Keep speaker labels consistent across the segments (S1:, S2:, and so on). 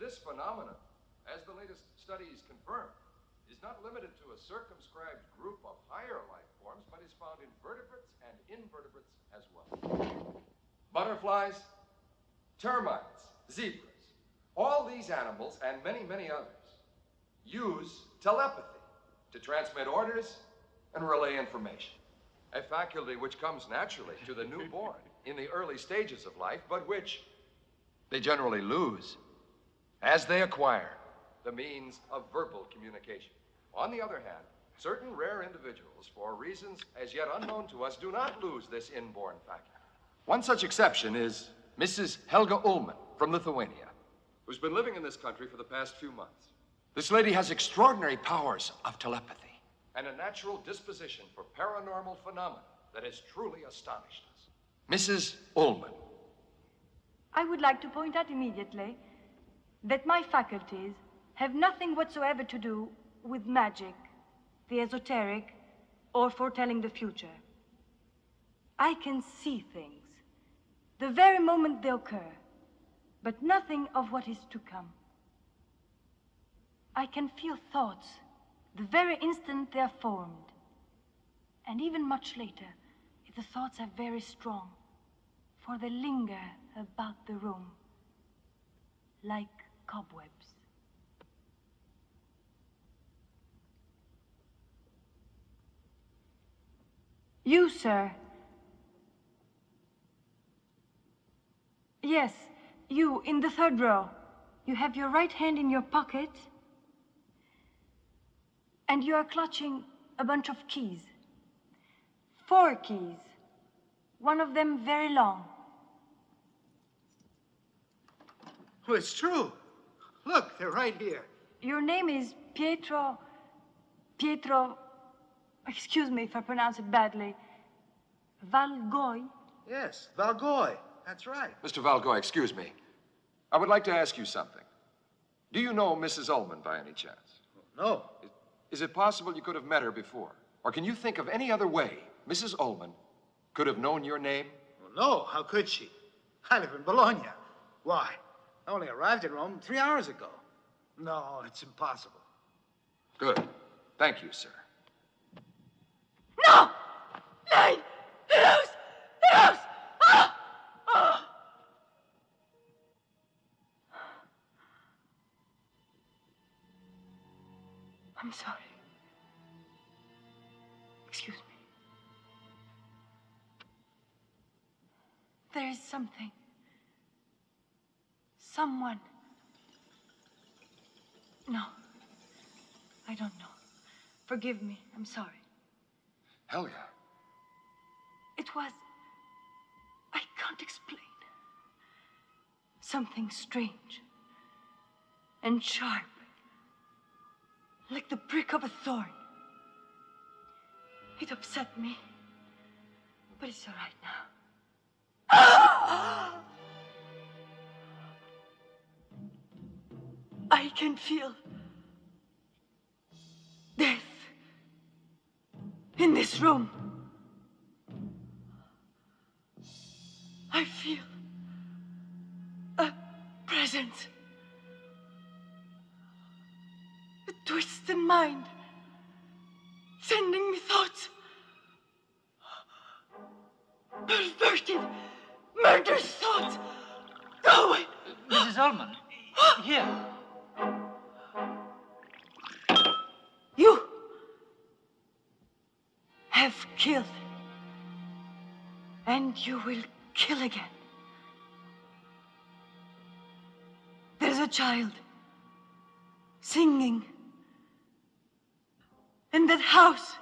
S1: this phenomenon, as the latest studies confirm, is not limited to a circumscribed group of higher life forms, but is found in vertebrates and invertebrates as well. Butterflies, termites, zebras, all these animals and many, many others use telepathy to transmit orders and relay information. A faculty which comes naturally to the newborn in the early stages of life, but which they generally lose as they acquire the means of verbal communication. On the other hand, certain rare individuals, for reasons as yet unknown to us, do not lose this inborn faculty. One such exception is Mrs. Helga Ullman from Lithuania, who's been living in this country for the past few months. This lady has extraordinary powers of telepathy and a natural disposition for paranormal phenomena that has truly astonished us. Mrs. Ullman.
S2: I would like to point out immediately that my faculties have nothing whatsoever to do with magic, the esoteric, or foretelling the future. I can see things the very moment they occur, but nothing of what is to come. I can feel thoughts the very instant they are formed, and even much later, if the thoughts are very strong, for they linger about the room like cobwebs. You, sir. Yes, you, in the third row. You have your right hand in your pocket, and you are clutching a bunch of keys. 4 keys. One of them very long.
S3: Oh, it's true. Look, they're right here.
S2: Your name is Pietro... Excuse me if I pronounce it badly. Valgoy?
S3: Yes, Valgoy. That's right.
S1: Mr. Valgoy, excuse me. I would like to ask you something. Do you know Mrs. Ullman by any chance?
S3: No.
S1: Is it possible you could have met her before? Or can you think of any other way Mrs. Ullman could have known your name?
S3: Well, no, how could she? I live in Bologna. Why? I only arrived in Rome 3 hours ago. No, it's impossible.
S1: Good. Thank you, sir.
S2: No! Nein! Raus! Raus! Ah! Ah! I'm sorry. Excuse me. There is something. Someone. No. I don't know. Forgive me. I'm sorry.
S1: Helga.
S2: It was... I can't explain. Something strange and sharp, like the prick of a thorn. It upset me, but it's all right now. Ah! I can feel death in this room. I feel a presence, a twisted mind, sending me thoughts, perverted, murderous thoughts. Go away.
S4: Mrs. Ullman, here.
S2: You have killed, and you will kill again. There's a child singing in that house.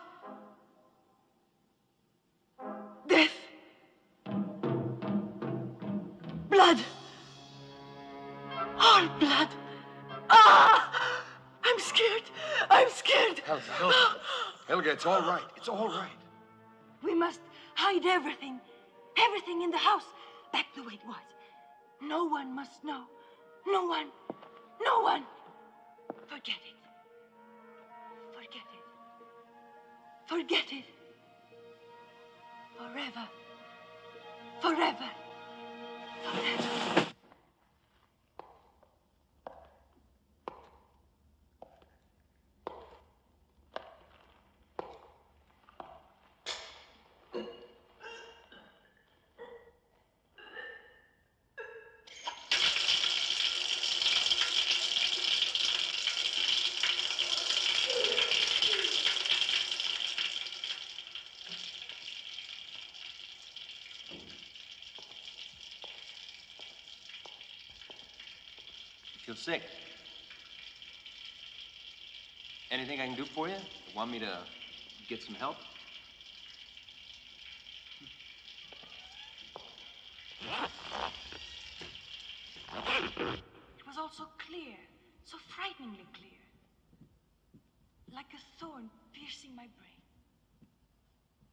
S2: Death. Blood. All blood. Ah! I'm scared. I'm scared.
S1: Helga. Helga, it's all right. It's all right.
S2: We must hide everything. Everything in the house. Back the way it was. No one must know. No one. No one. Forget it. Forget it. Forget it. Forever. Forever. Forever.
S5: sick. Anything I can do for you? Want me to get some help?
S2: It was all so clear, so frighteningly clear. Like a thorn piercing my brain.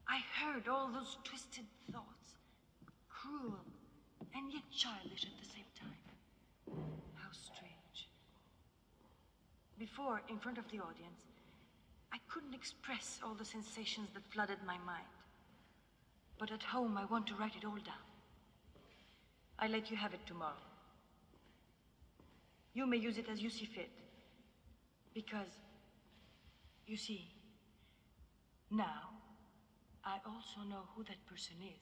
S2: I heard all those twisted thoughts, cruel and yet childish at the same time. How strange. Before, in front of the audience, I couldn't express all the sensations that flooded my mind. But at home, I want to write it all down. I'll let you have it tomorrow. You may use it as you see fit. Because, you see, now, I also know who that person is.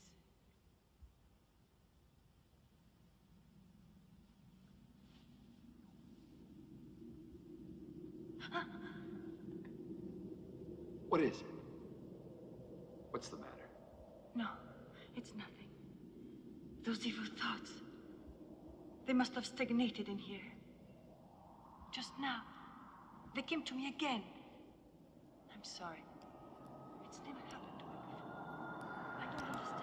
S1: What is it? What's the matter?
S2: No, it's nothing. Those evil thoughts, they must have stagnated in here. Just now, they came to me again. I'm sorry. It's never happened to me before. I don't understand.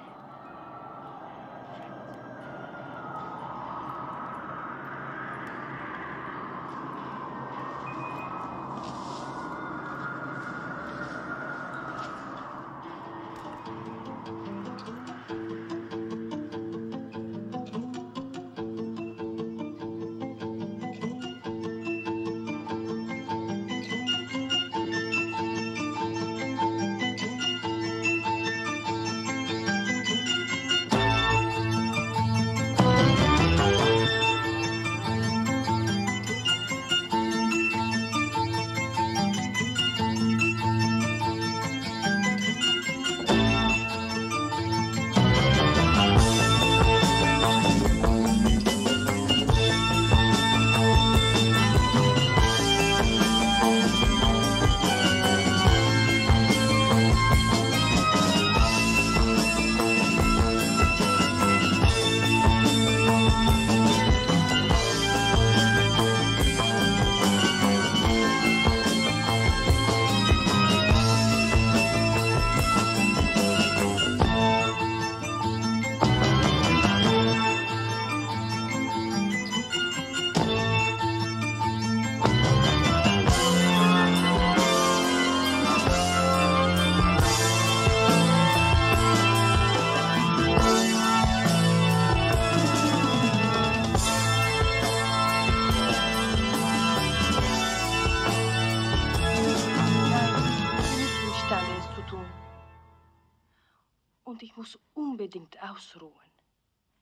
S2: Und ich muss unbedingt ausruhen.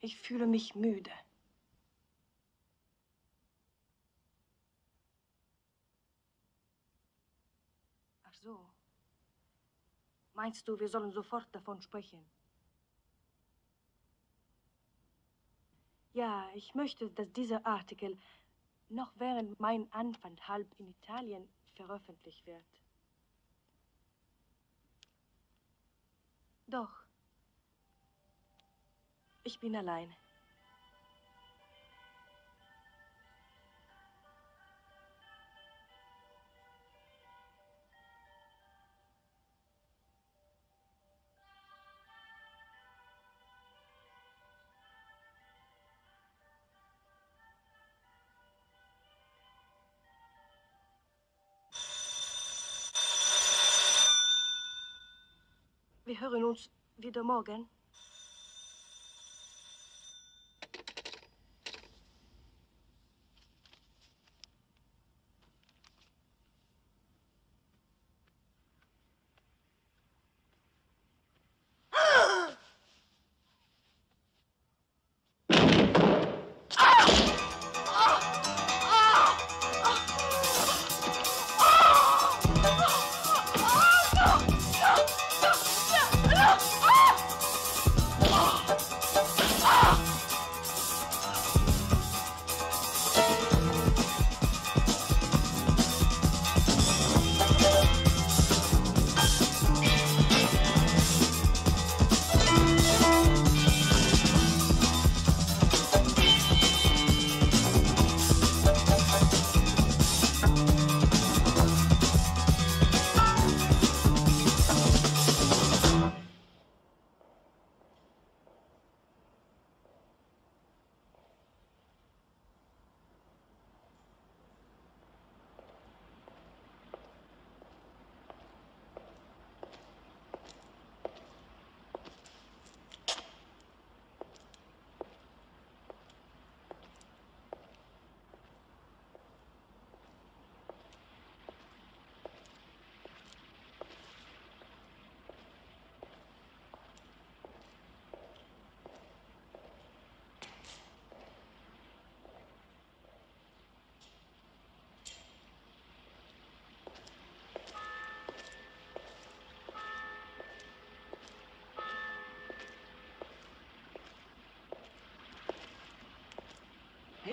S2: Ich fühle mich müde. Ach so. Meinst du, wir sollen sofort davon sprechen? Ja, ich möchte, dass dieser Artikel noch während mein Aufenthalt in Italien veröffentlicht wird. Doch. Ich bin allein. Wir hören uns wieder morgen.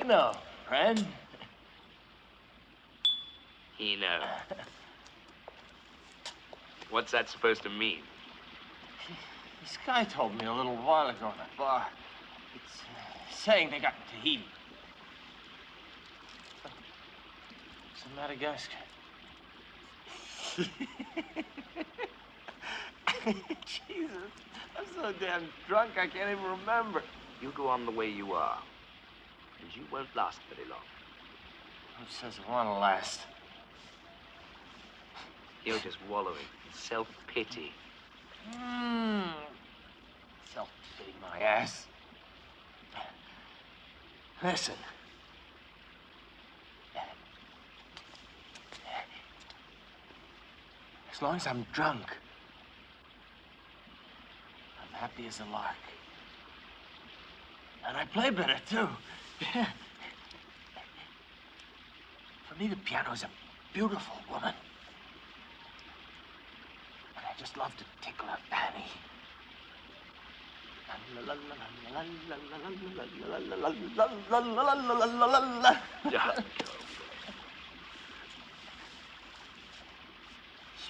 S6: know, friend.
S7: He know. What's that supposed to mean?
S6: This guy told me a little while ago in a bar. It's saying they got in Tahiti. It's in Madagascar. Jesus, I'm so damn drunk I can't even remember.
S7: You go on the way you are, and you won't last very long.
S6: Who says it won't last?
S7: You're just wallowing in self-pity.
S6: Self-pity my ass. Listen. As long as I'm drunk, I'm happy as a lark. And I play better, too. For me, the piano's a beautiful woman. And I just love to tickle her fanny.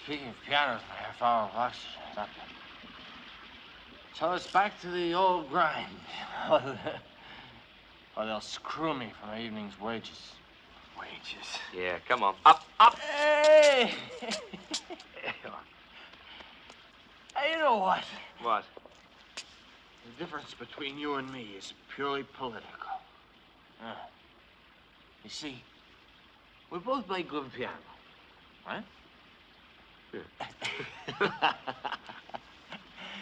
S6: Speaking of pianos, my half-hour of oxygen is up. So it's back to the old grind. Or they'll screw me for my evening's wages. Wages?
S7: Yeah, come on. Up, up!
S6: Hey! Hey, you know what?
S7: What?
S6: The difference between you and me is purely political. You see, we both play good piano, right? Yeah.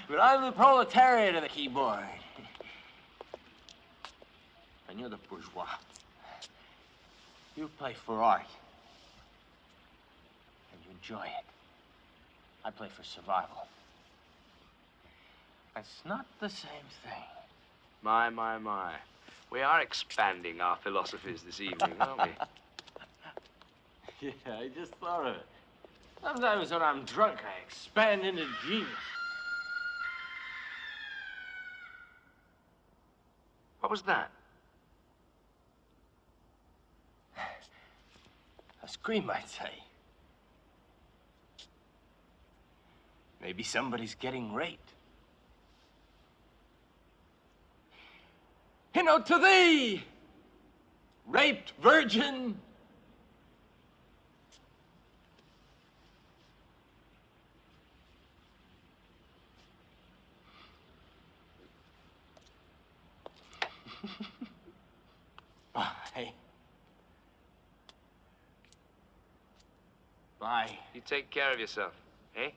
S6: But I'm the proletariat of the keyboard. And you're the bourgeois. You play for art. And you enjoy it. I play for survival. It's not the same thing.
S7: My. We are expanding our philosophies this evening, aren't we?
S6: Yeah, I just thought of it. Sometimes when I'm drunk, I expand into genius.
S7: What was that?
S6: A scream, I'd say. Maybe somebody's getting raped. You know, to thee, raped virgin. Bye. Bye.
S7: You take care of yourself, eh?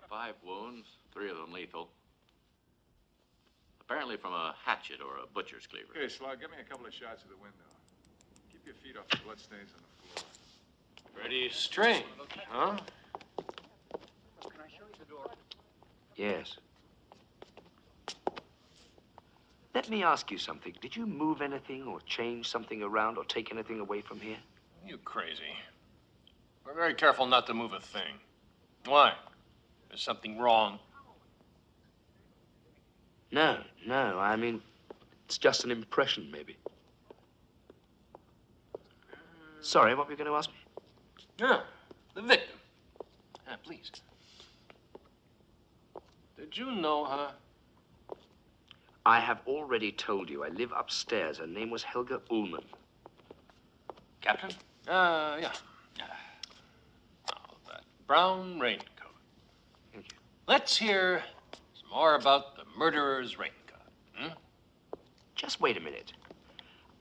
S8: Five wounds, 3 of them lethal. Apparently from a hatchet or a butcher's cleaver.
S1: Okay, Slug, give me a couple of shots of the window. Keep your feet off the bloodstains on the floor.
S6: Pretty strange, huh?
S1: Can I show you the door?
S7: Yes. Let me ask you something. Did you move anything or change something around or take anything away from here?
S9: You crazy. We're very careful not to move a thing. Why?
S6: There's something wrong.
S7: No, I mean, it's just an impression, maybe. Sorry, what were you going to ask me?
S6: Yeah, the victim. Please. Did you know her?
S7: I have already told you. I live upstairs. Her name was Helga Ullman.
S6: Captain? Yeah. Oh, that brown raincoat.
S7: Thank you.
S6: Let's hear some more about the murderer's raincoat.
S7: Just wait a minute.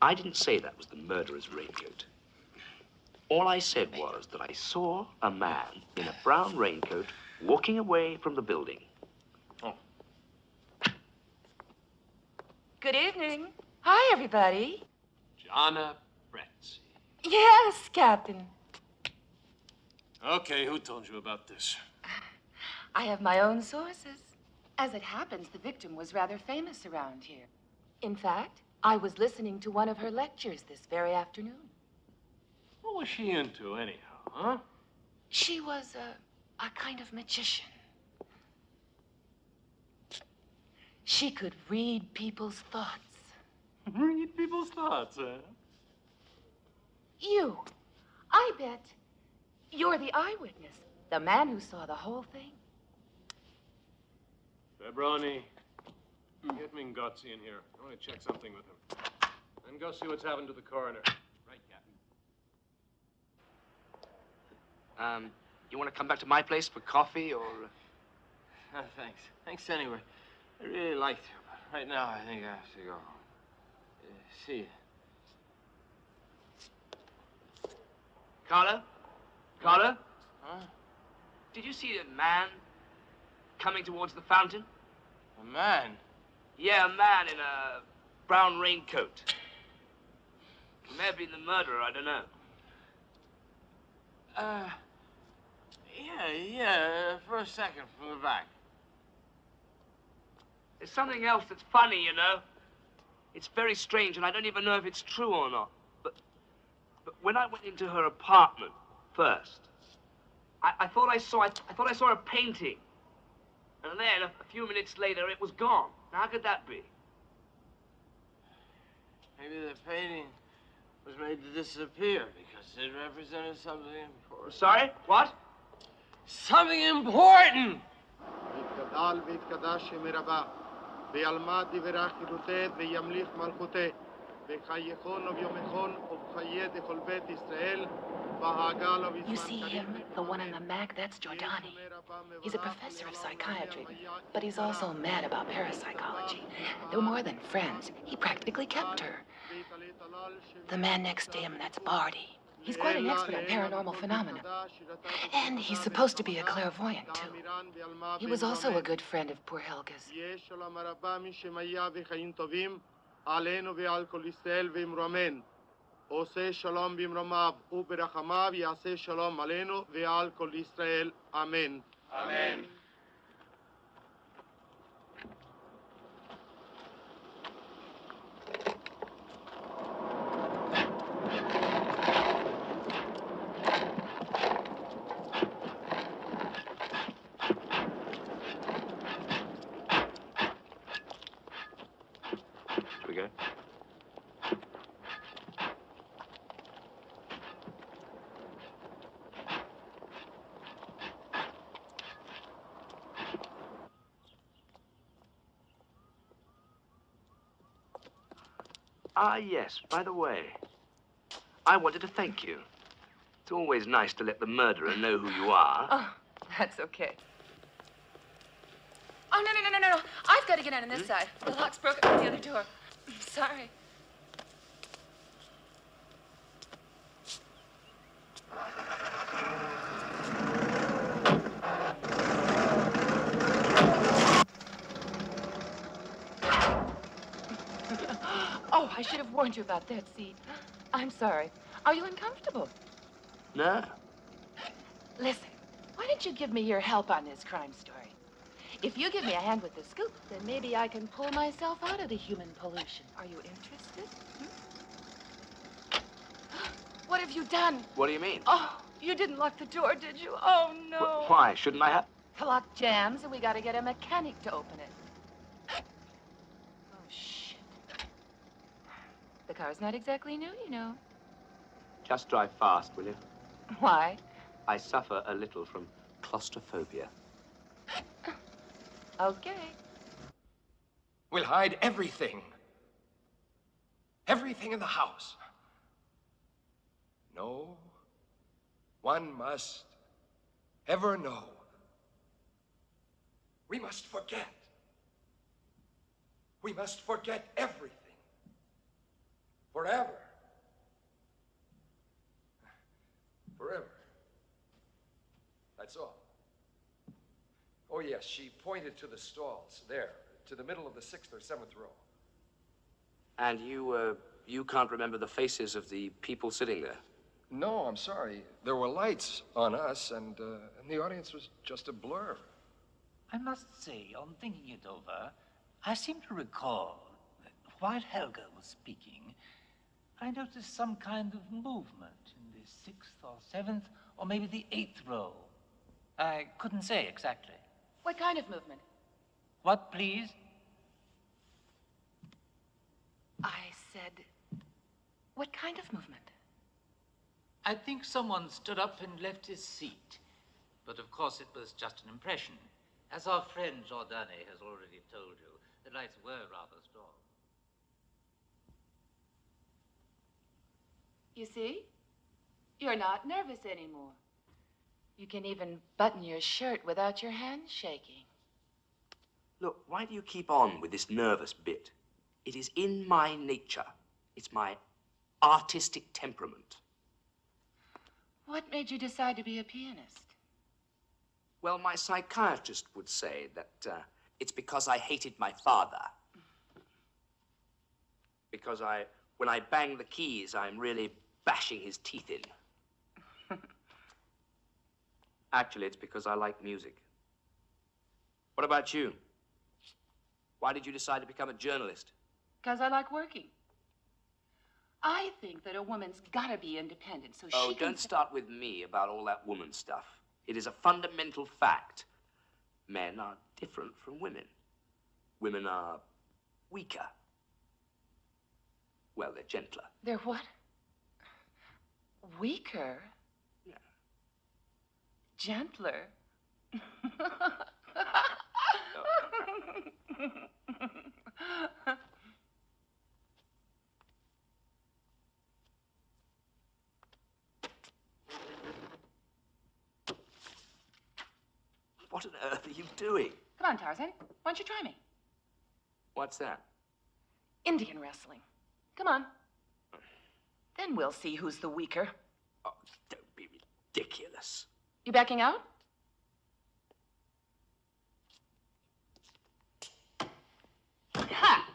S7: I didn't say that was the murderer's raincoat. All I said was that I saw a man in a brown raincoat walking away from the building.
S6: Oh.
S9: Good evening. Hi, everybody.
S6: Jana Bretzi.
S9: Yes, Captain.
S6: Okay, who told you about this?
S9: I have my own sources. As it happens, the victim was rather famous around here. In fact, I was listening to one of her lectures this very afternoon.
S6: What was she into, anyhow, huh?
S9: She was a kind of magician. She could read people's thoughts.
S6: Read people's thoughts, huh?
S9: You, I bet you're the eyewitness, the man who saw the whole thing.
S6: Zapponi, get Mingozzi in here. I want to check something with him. Then go see what's happened to the coroner.
S5: Right, Captain.
S7: You want to come back to my place for coffee, or...
S6: Thanks. Thanks anyway. I really like to, but right now I think I have to go. See you.
S7: Carlo? Carlo?
S6: Huh?
S7: Did you see a man coming towards the fountain?
S6: A man?
S7: Yeah, a man in a brown raincoat. He may have been the murderer, I don't know.
S6: Yeah, for a second, from the back.
S7: There's something else that's funny, you know. It's very strange, and I don't even know if it's true or not. But when I went into her apartment first, I thought I saw a painting. And then, a few minutes later, it was gone. Now, how could that be?
S6: Maybe the painting was made to disappear because it represented something important.
S7: Sorry? What?
S6: Something important!
S9: You see him, the one on the Mac? That's Giordani. He's a professor of psychiatry, but he's also mad about parapsychology. They're more than friends. He practically kept her. The man next to him, that's Bardi. He's quite an expert on paranormal phenomena. And he's supposed to be a clairvoyant, too. He was also a good friend of poor Helga's.
S10: עושה שלום במרומיו וברחמיו יעשה שלום עלינו ועל כל ישראל. אמן. אמן.
S7: Should we go? Ah, yes, by the way, I wanted to thank you. It's always nice to let the murderer know who you are.
S9: Oh, that's okay. Oh, no. I've got to get out on this side. The lock's broken on the other door. Sorry. Oh, I should have warned you about that seat. I'm sorry. Are you uncomfortable?
S7: No.
S9: Listen, why don't you give me your help on this crime story? If you give me a hand with the scoop, then maybe I can pull myself out of the human pollution. Are you interested? What have you done?
S7: What do you mean?
S9: Oh, you didn't lock the door, did you? Oh, no.
S7: Why? Shouldn't I have?
S9: The lock jams, and we gotta get a mechanic to open it. Oh, shit. The car's not exactly new, you know.
S7: Just drive fast, will you?
S9: Why?
S7: I suffer a little from claustrophobia.
S9: Okay.
S1: We'll hide everything. Everything in the house. No one must ever know. We must forget. We must forget everything. Forever. Forever. That's all. Oh, yes, she pointed to the stalls, there, to the middle of the 6th or 7th row.
S7: And you can't remember the faces of the people sitting there?
S1: No, I'm sorry. There were lights on us, and the audience was just a blur.
S4: I must say, on thinking it over, I seem to recall that while Helga was speaking, I noticed some kind of movement in the 6th or 7th, or maybe the 8th row. I couldn't say exactly.
S9: What kind of movement?
S4: What, please?
S9: I said, what kind of movement?
S4: I think someone stood up and left his seat. But of course it was just an impression. As our friend Giordani has already told you, the lights were rather strong.
S9: You see? You're not nervous anymore. You can even button your shirt without your hands shaking.
S7: Look, why do you keep on with this nervous bit? It is in my nature. It's my artistic temperament.
S9: What made you decide to be a pianist?
S7: Well, my psychiatrist would say that it's because I hated my father. Because when I bang the keys, I'm really bashing his teeth in. Actually, it's because I like music. What about you? Why did you decide to become a journalist?
S9: Because I like working. I think that a woman's gotta be independent, so
S7: Oh,
S9: she can...
S7: don't start with me about all that woman stuff. It is a fundamental fact. Men are different from women. Women are weaker. Well, they're gentler.
S9: They're what? Weaker?
S7: Yeah.
S9: Gentler?
S7: What on earth are you doing?
S9: Come on, Tarzan. Why don't you try me?
S7: What's that?
S9: Indian wrestling. Come on. Then we'll see who's the weaker.
S7: Oh, don't be ridiculous.
S9: You backing out? Ha!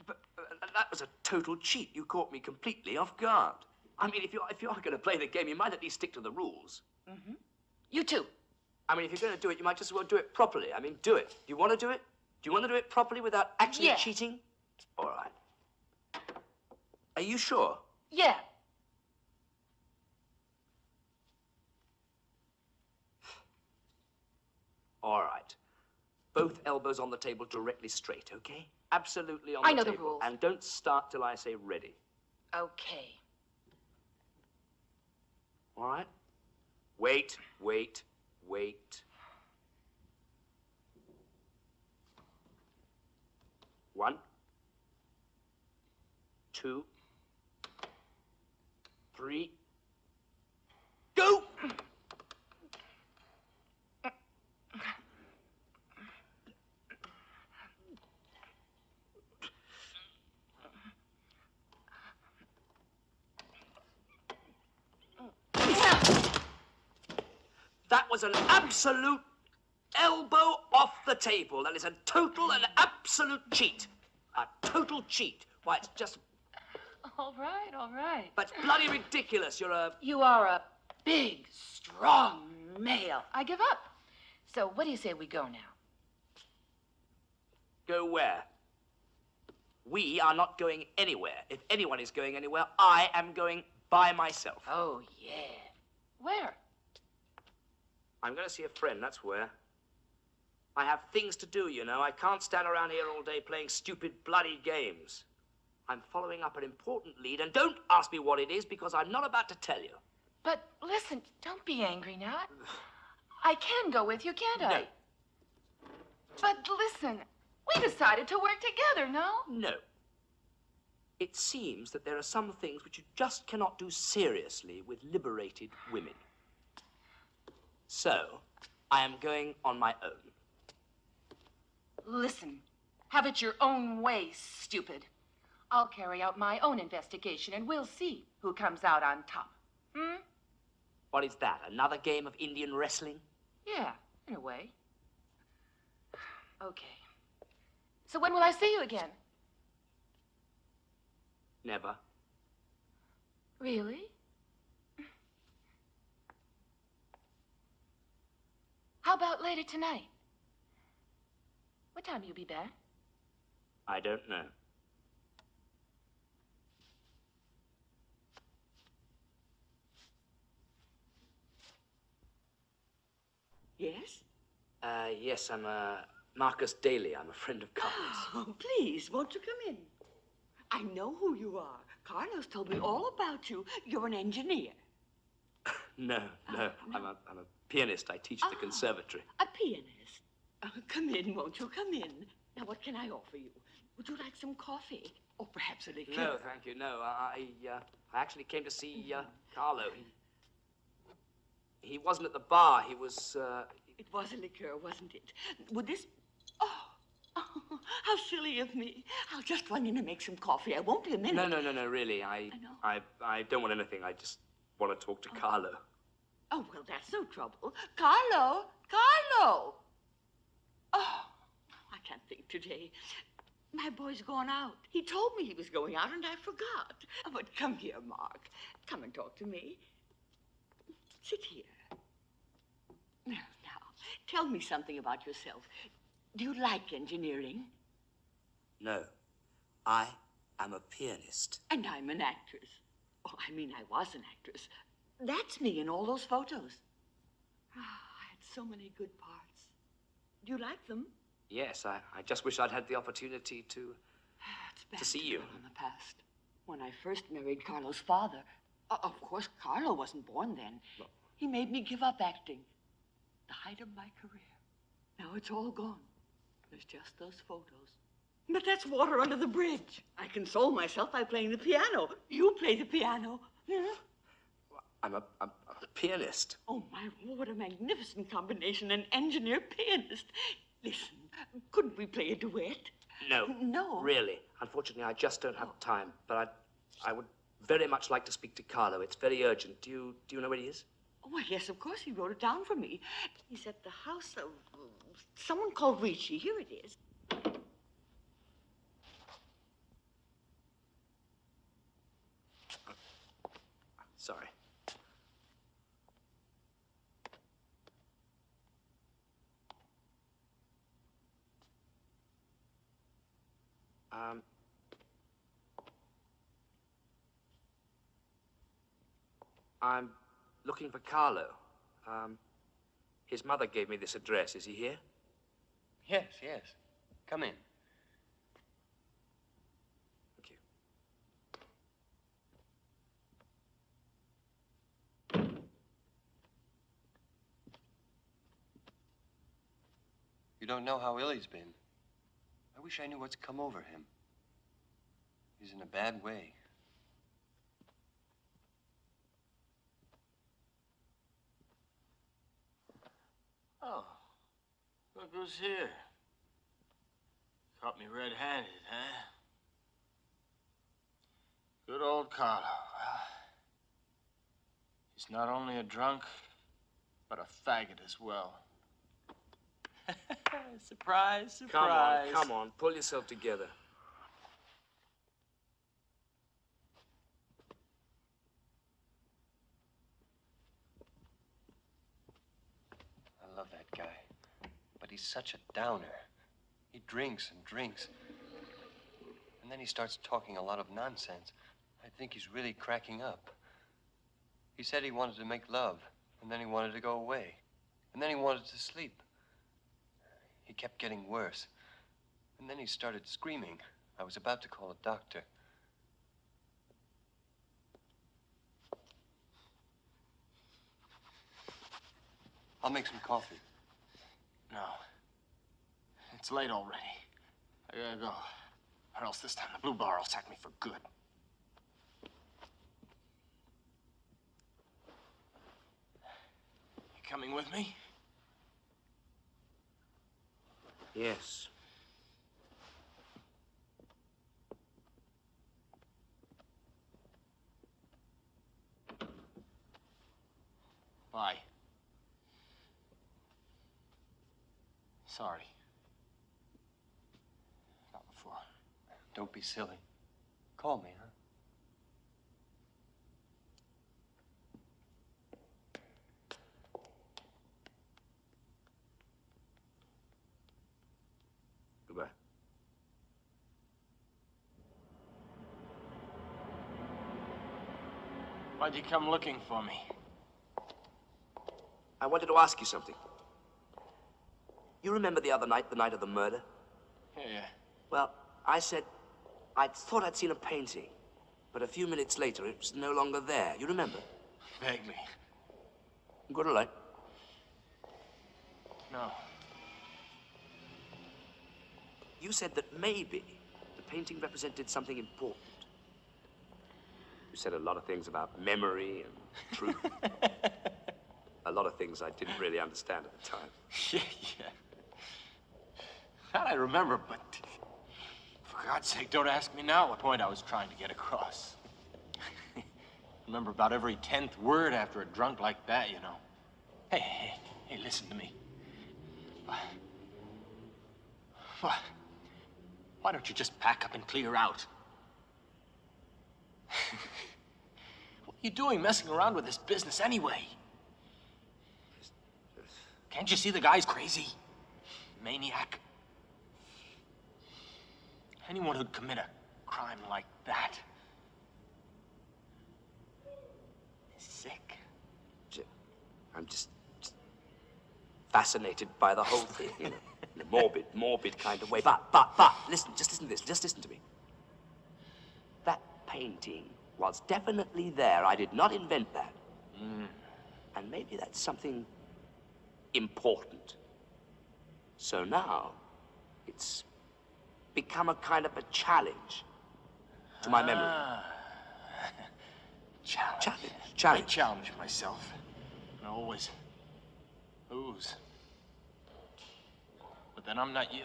S7: But that was a total cheat. You caught me completely off guard. I mean, if you are going to play the game, you might at least stick to the rules.
S9: Mm-hmm. You too.
S7: I mean, if you're going to do it, you might just as well do it properly. I mean, do it. Do you want to do it? Do you want to do it properly without actually cheating? All right. Are you sure?
S9: Yeah.
S7: All right. Both elbows on the table directly straight, okay? Absolutely on the table.
S9: I know the rules.
S7: And don't start till I say ready.
S9: Okay.
S7: All right? Wait, wait, wait. 1, 2, 3, go! That was an absolute elbow off the table. That is a total and absolute cheat. A total cheat. Why, it's just...
S9: All right, all right.
S7: But it's bloody ridiculous.
S9: You are a big, strong male. I give up. So what do you say we go now?
S7: Go where? We are not going anywhere. If anyone is going anywhere, I am going by myself.
S9: Oh, yeah. Where?
S7: I'm going to see a friend, that's where. I have things to do, you know. I can't stand around here all day playing stupid, bloody games. I'm following up an important lead, and don't ask me what it is, because I'm not about to tell you.
S9: But listen, don't be angry now. I can go with you, can't I?
S7: No.
S9: But listen, we decided to work together, no?
S7: No. It seems that there are some things which you just cannot do seriously with liberated women. So, I am going on my own.
S9: Listen, have it your own way, stupid. I'll carry out my own investigation, and we'll see who comes out on top. Hmm?
S7: What is that, another game of Indian wrestling?
S9: Yeah, in a way. Okay. So when will I see you again?
S7: Never.
S9: Really? How about later tonight? What time will you be back?
S7: I don't know.
S11: Yes?
S7: Yes, I'm, Marcus Daly. I'm a friend of Carlos.
S11: Oh, please, won't you come in? I know who you are. Carlos told me all about you. You're an engineer.
S7: No.
S11: No.
S7: I'm a pianist. I teach at the conservatory.
S11: A pianist. Come in, won't you? Come in. Now, what can I offer you? Would you like some coffee? Or perhaps a liqueur?
S7: No, thank you. No, I actually came to see, Carlo. He wasn't at the bar. He was,
S11: It was a liqueur, wasn't it? Would this... Oh, how silly of me. I'll just run in and make some coffee. I won't be a minute.
S7: No, really. I don't want anything. I just want to talk to Carlo.
S11: Oh, well, that's no trouble. Carlo! Carlo! Oh, I can't think today. My boy's gone out. He told me he was going out, and I forgot. Oh, but come here, Mark. Come and talk to me. Sit here. Now, tell me something about yourself. Do you like engineering?
S7: No. I am a pianist.
S11: And I'm an actress. Oh, I mean, I was an actress. That's me in all those photos. Oh, I had so many good parts. Do you like them?
S7: Yes, I just wish I'd had the opportunity to see you.
S11: Dwell on the past. When I first married Carlo's father, of course, Carlo wasn't born then.
S7: No.
S11: He made me give up acting. The height of my career. Now it's all gone. There's just those photos. But that's water under the bridge. I console myself by playing the piano. You play the piano. Hmm?
S7: I'm a pianist.
S11: Oh, my, what a magnificent combination, an engineer-pianist. Listen, couldn't we play a duet?
S7: No.
S11: No?
S7: Really. Unfortunately, I just don't have time. But I would very much like to speak to Carlo. It's very urgent. Do you know where he is?
S11: Oh, well, yes, of course. He wrote it down for me. He's at the house of someone called Ricci. Here it is.
S7: Sorry. I'm looking for Carlo. His mother gave me this address. Is he here?
S5: Yes. Come in.
S7: Thank you.
S5: You don't know how ill he's been. I wish I knew what's come over him. He's in a bad way.
S6: Oh, look who's here. Caught me red-handed, huh? Good old Carlo. Well, he's not only a drunk, but a faggot as well.
S4: Surprise.
S7: Come on. Pull yourself together.
S5: I love that guy. But he's such a downer. He drinks and drinks. And then he starts talking a lot of nonsense. I think he's really cracking up. He said he wanted to make love, and then he wanted to go away. And then he wanted to sleep. He kept getting worse. And then he started screaming. I was about to call a doctor. I'll make some coffee.
S6: No. It's late already. I gotta go. Or else this time the blue bar will sack me for good. You coming with me?
S7: Yes.
S6: Bye. Sorry. Not before.
S5: Don't be silly. Call me, huh?
S7: Goodbye.
S6: Why'd you come looking for me?
S7: I wanted to ask you something. You remember the other night, the night of the murder?
S6: Yeah.
S7: Well, I said I thought I'd seen a painting, but a few minutes later it was no longer there. You remember?
S6: Vaguely.
S7: Good or late?
S6: No.
S7: You said that maybe the painting represented something important. You said a lot of things about memory and truth. A lot of things I didn't really understand at the time.
S6: Yeah. That I remember, but for God's sake, don't ask me now what point I was trying to get across. Remember about every 10th word after a drunk like that, you know. Hey, listen to me. Why don't you just pack up and clear out? What are you doing messing around with this business anyway? Can't you see the guy's crazy? Maniac. Anyone who'd commit a crime like that is sick.
S7: I'm just fascinated by the whole thing, you know, in a morbid kind of way. But, listen, just listen to this, just listen to me. That painting was definitely there. I did not invent that. And maybe that's something important. So now, it's become a kind of a challenge to my memory.
S6: Challenge. I challenge myself. And I always lose. But then I'm not you.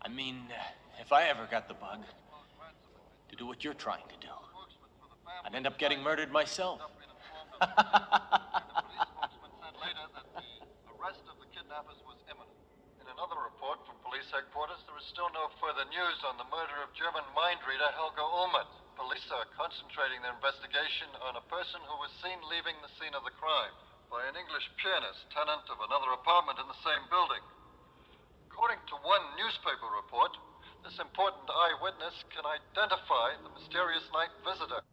S6: I mean, if I ever got the bug to do what you're trying to do, I'd end up getting murdered myself.
S12: Arrest of the kidnappers was imminent. In another report from police headquarters, there is still no further news on the murder of German mind reader Helga Ullmann. Police are concentrating their investigation on a person who was seen leaving the scene of the crime by an English pianist, tenant of another apartment in the same building. According to one newspaper report, this important eyewitness can identify the mysterious night visitor.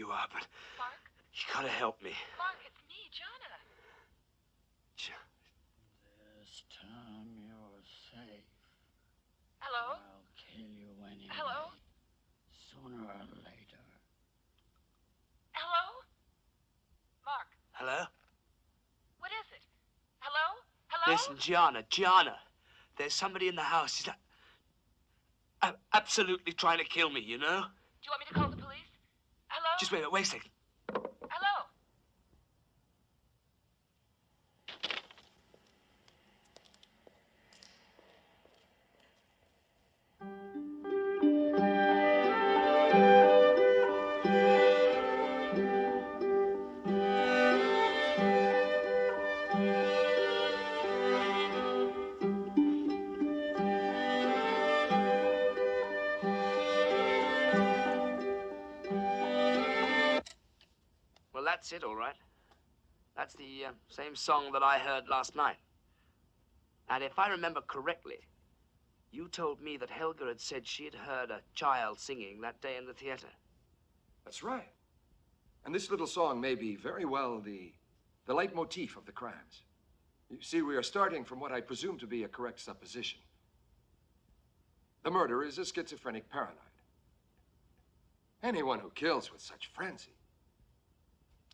S7: you are, but
S9: Mark?
S7: you gotta help me.
S9: Mark, it's me, Jonna.
S13: This time you're safe.
S9: Hello?
S13: I'll kill you anyway.
S9: Hello?
S13: Sooner or later.
S9: Hello? Mark,
S7: Hello?
S9: what is it? Hello? Hello?
S7: Listen, Gianna. There's somebody in the house. He's absolutely trying to kill me, you know?
S9: Do you want me to call the police? Hello?
S7: Just wait a second.
S9: Hello?
S7: Well, that's it, all right. That's the same song that I heard last night. And if I remember correctly, you told me that Helga had said she had heard a child singing that day in the theater.
S1: That's right. And this little song may be very well the leitmotif of the crimes. You see, we are starting from what I presume to be a correct supposition. The murderer is a schizophrenic paranoid. Anyone who kills with such frenzy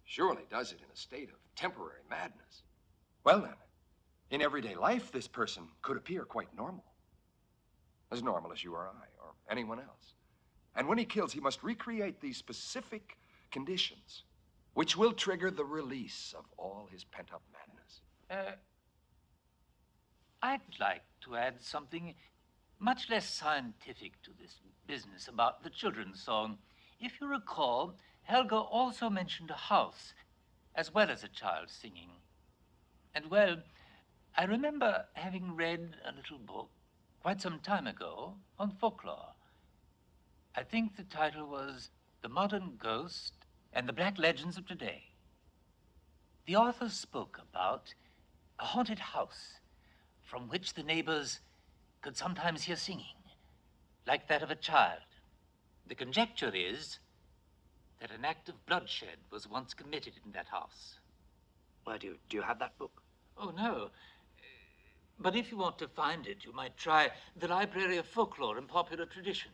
S1: surely does it in a state of temporary madness. Well then, in everyday life, this person could appear quite normal. As normal as you or I, or anyone else. And when he kills, he must recreate these specific conditions, which will trigger the release of all his pent-up madness.
S4: I'd like to add something much less scientific to this business about the children's song. If you recall, Helga also mentioned a house, as well as a child singing. And, well, I remember having read a little book quite some time ago on folklore. I think the title was The Modern Ghost and the Black Legends of Today. The author spoke about a haunted house from which the neighbors could sometimes hear singing, like that of a child. The conjecture is that an act of bloodshed was once committed in that house.
S7: Where do you have that book?
S4: Oh, no. But if you want to find it, you might try the Library of Folklore and Popular Traditions.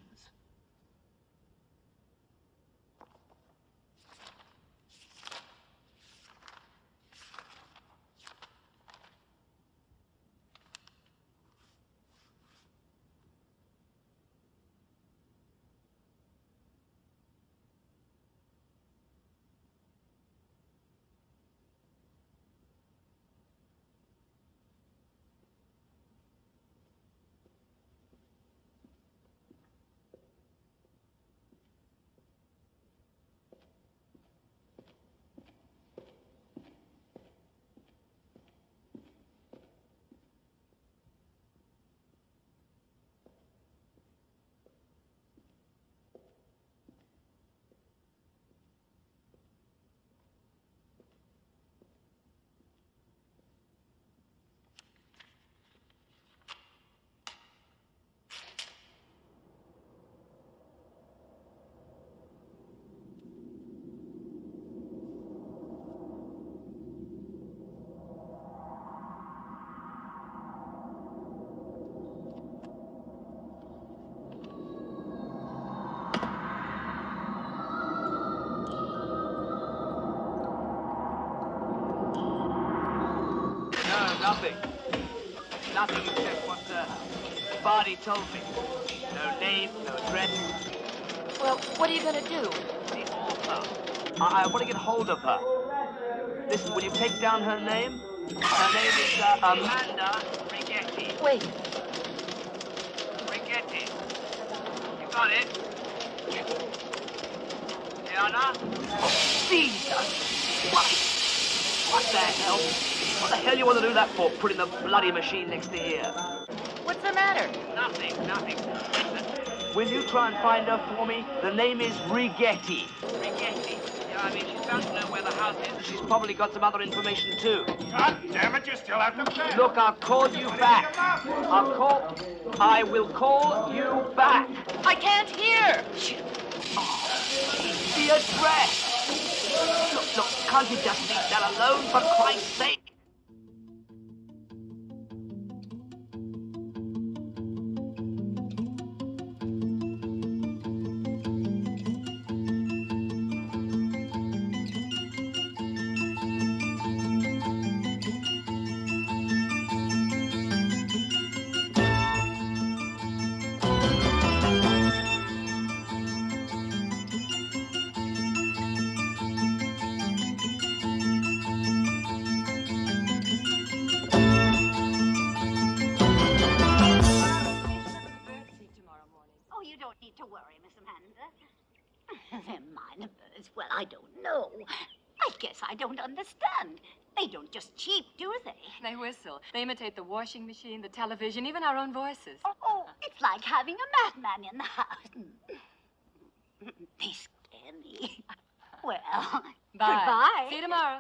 S7: Nothing except what Barney told me. No name, no address.
S9: Well, what are you gonna do?
S7: The author. I want to get hold of her. Listen, will you take down her name? Her name is Amanda Rigetti.
S9: Wait.
S7: Rigetti. You got it? Diana? Oh, Jesus! What the hell? What the hell you want to do that for, putting the bloody machine next to here?
S9: What's the matter?
S7: Nothing. Listen, will you try and find her for me? The name is Rigetti. Rigetti. Yeah, I mean, she's bound to know where the house is. She's probably got some other information, too.
S3: God damn it, you still have to play.
S7: Look, I'll call you back. I will call you back.
S9: I can't hear.
S7: The address. Look, can't you just leave that alone, for Christ's sake?
S14: Oh, you don't need to worry, Miss Amanda. They're minor birds. Well, I don't know. I guess I don't understand. They don't just cheep, do they?
S2: They whistle. They imitate the washing machine, the television, even our own voices.
S14: Oh, it's like having a madman in the house. They scare me. Well,
S2: Bye.
S14: goodbye.
S2: See you tomorrow.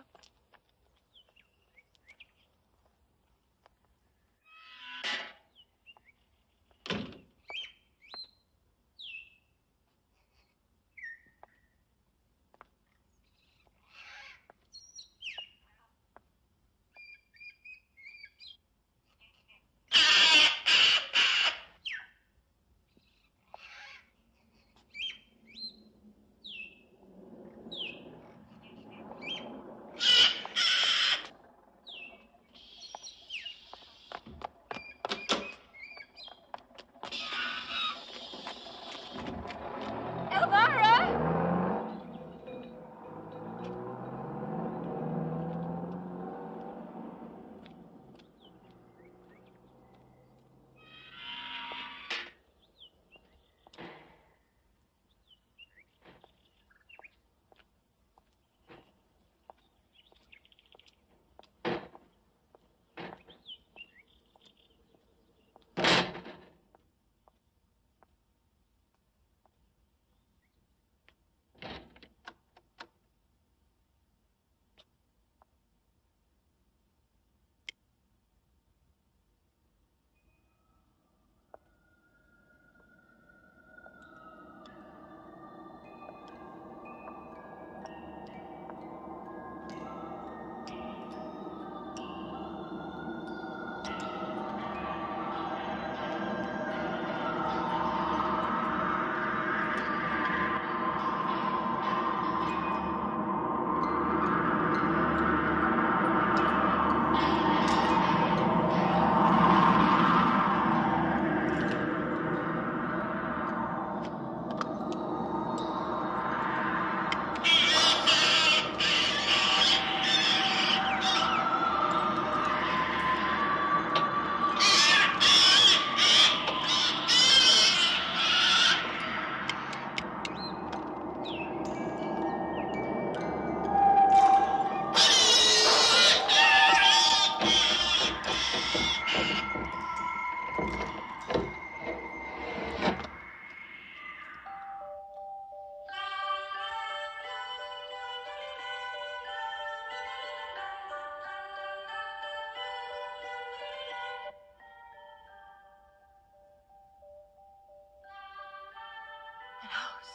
S2: That house.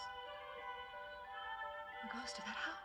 S2: The ghost of that house.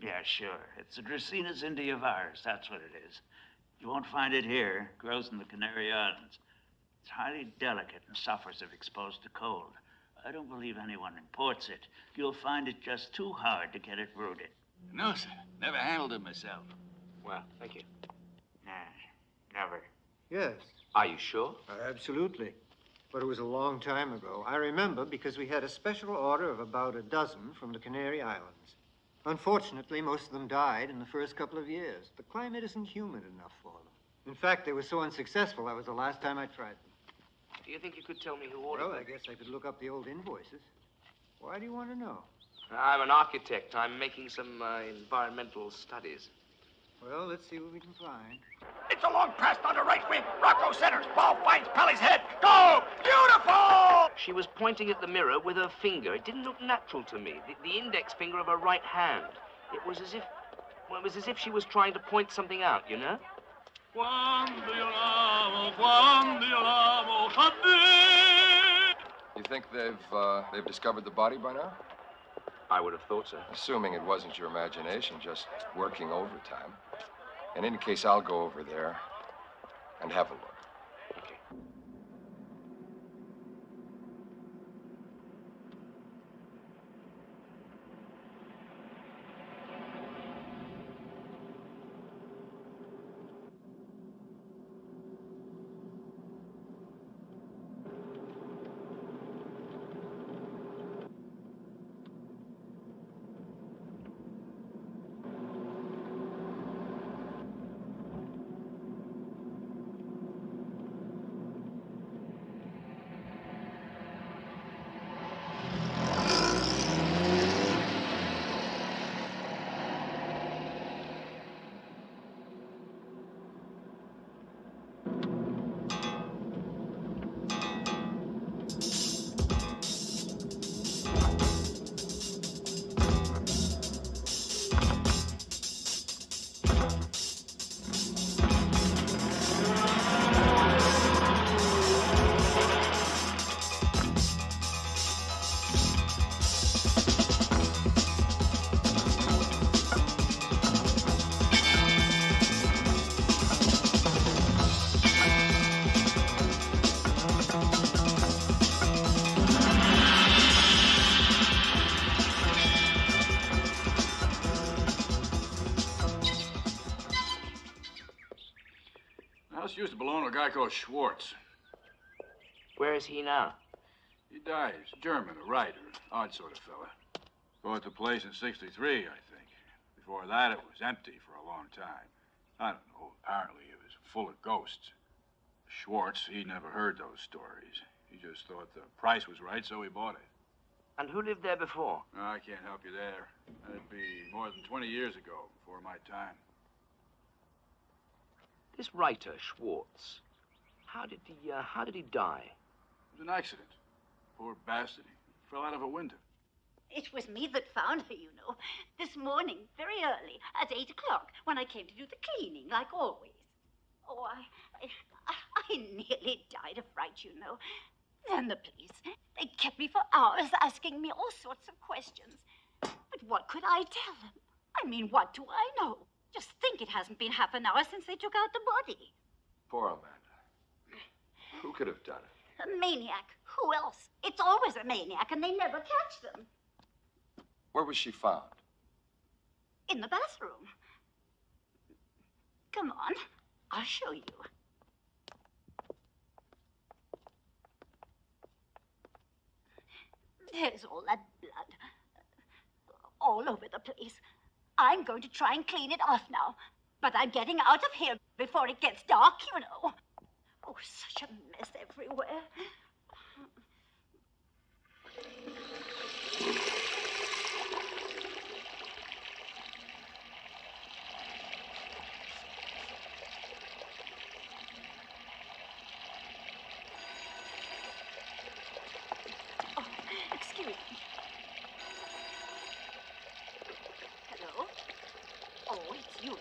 S15: Yeah, sure. It's a Dracaenas India virus, that's what it is. You won't find it here. It grows in the Canary Islands. It's highly delicate and suffers if exposed to cold. I don't believe anyone imports it. You'll find it just too hard to get it rooted.
S16: No, sir. Never handled it myself.
S7: Well, thank you.
S15: Nah, never.
S17: Yes.
S7: Are you sure?
S17: Absolutely. But it was a long time ago. I remember because we had a special order of about a dozen from the Canary Islands. Unfortunately, most of them died in the first couple of years. The climate isn't humid enough for them. In fact, they were so unsuccessful, that was the last time I tried them.
S7: Do you think you could tell me who ordered
S17: Well,
S7: them?
S17: I guess I could look up the old invoices. Why do you want to know?
S7: I'm an architect. I'm making some environmental studies.
S17: Well, let's see what we can find.
S18: It's a long pass down the right wing. Rocco centers. Ball finds Pelly's head. Go! Beautiful!
S7: She was pointing at the mirror with her finger. It didn't look natural to me. The index finger of her right hand. It was as if, well, it was as if she was trying to point something out, you know?
S1: You think they've discovered the body by now?
S7: I would have thought so.
S1: Assuming it wasn't your imagination, just working overtime. In any case, I'll go over there and have a look.
S16: House used to belong to a guy called Schwartz.
S7: Where is he now?
S16: He died. He's German, a writer, odd sort of fella. Bought the place in '63, I think. Before that, it was empty for a long time. I don't know. Apparently, it was full of ghosts. Schwartz, he never heard those stories. He just thought the price was right, so he bought it.
S7: And who lived there before?
S16: No, I can't help you there. That'd be more than 20 years ago, before my time.
S7: This writer, Schwartz, how did he die?
S16: It was an accident. Poor bastard. He fell out of a window.
S14: It was me that found her, you know, this morning, very early, at 8 o'clock, when I came to do the cleaning, like always. Oh, I nearly died of fright, you know. Then the police, they kept me for hours asking me all sorts of questions. But what could I tell them? I mean, what do I know? Just think, it hasn't been half an hour since they took out the body.
S1: Poor Amanda. Who could have done it?
S14: A maniac. Who else? It's always a maniac, and they never catch them.
S1: Where was she found?
S14: In the bathroom. Come on, I'll show you. There's all that blood. All over the place. I'm going to try and clean it off now. But I'm getting out of here before it gets dark, you know. Oh, such a mess everywhere. Oh, excuse me. Hello? Oh, it's you.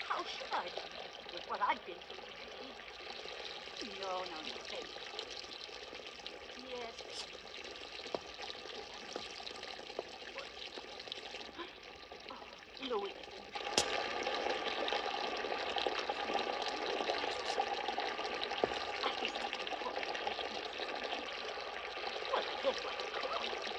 S14: How should I do with what I've been through today? No, thank you. Yes. Oh, Louis. Well, I did what I could.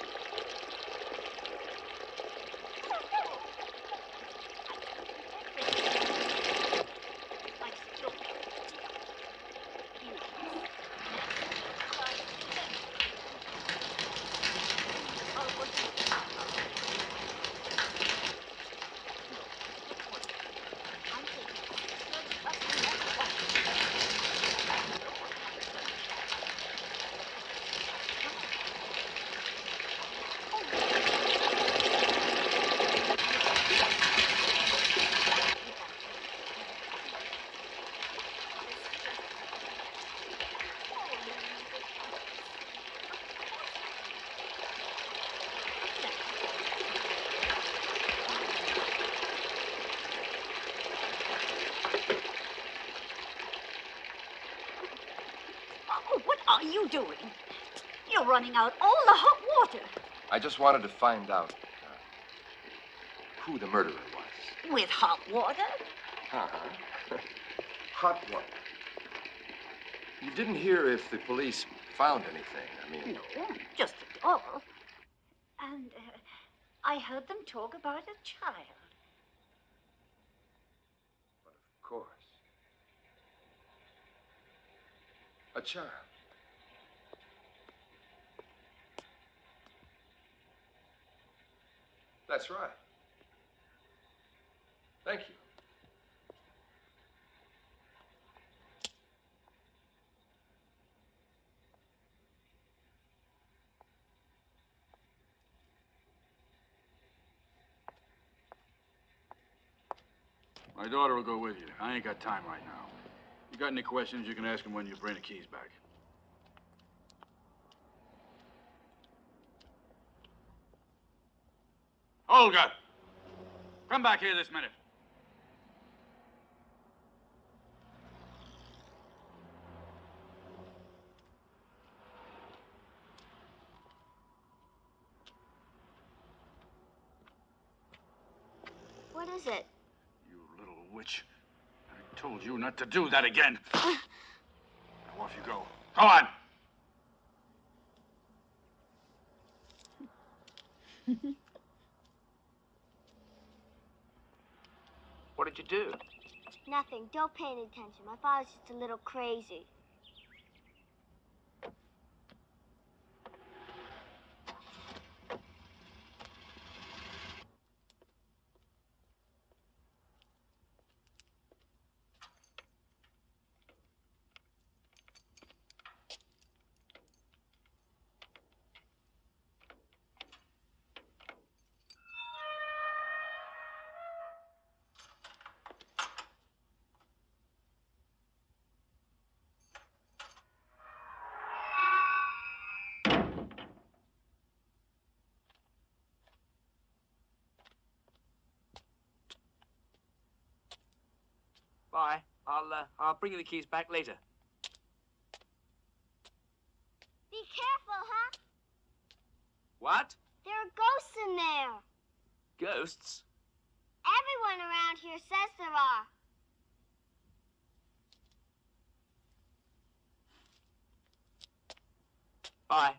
S14: are you doing? You're running out all the hot water.
S1: I just wanted to find out who the murderer was.
S14: With hot water?
S1: Uh-huh. Hot water. You didn't hear if the police found anything. I mean...
S14: No, just a doll. And I heard them talk about a child.
S1: Of course. A child. That's right. Thank you.
S16: My daughter will go with you. I ain't got time right now. You got any questions, you can ask him when you bring the keys back. Olga! Come back here this minute.
S19: What is it?
S16: You little witch. I told you not to do that again. Now off you go. Go on!
S7: What did you do?
S19: Nothing. Don't pay any attention. My father's just a little crazy.
S7: Bye. I'll bring you the keys back later.
S19: Be careful, huh?
S7: What?
S19: There are ghosts in there.
S7: Ghosts?
S19: Everyone around here says there are.
S7: Bye.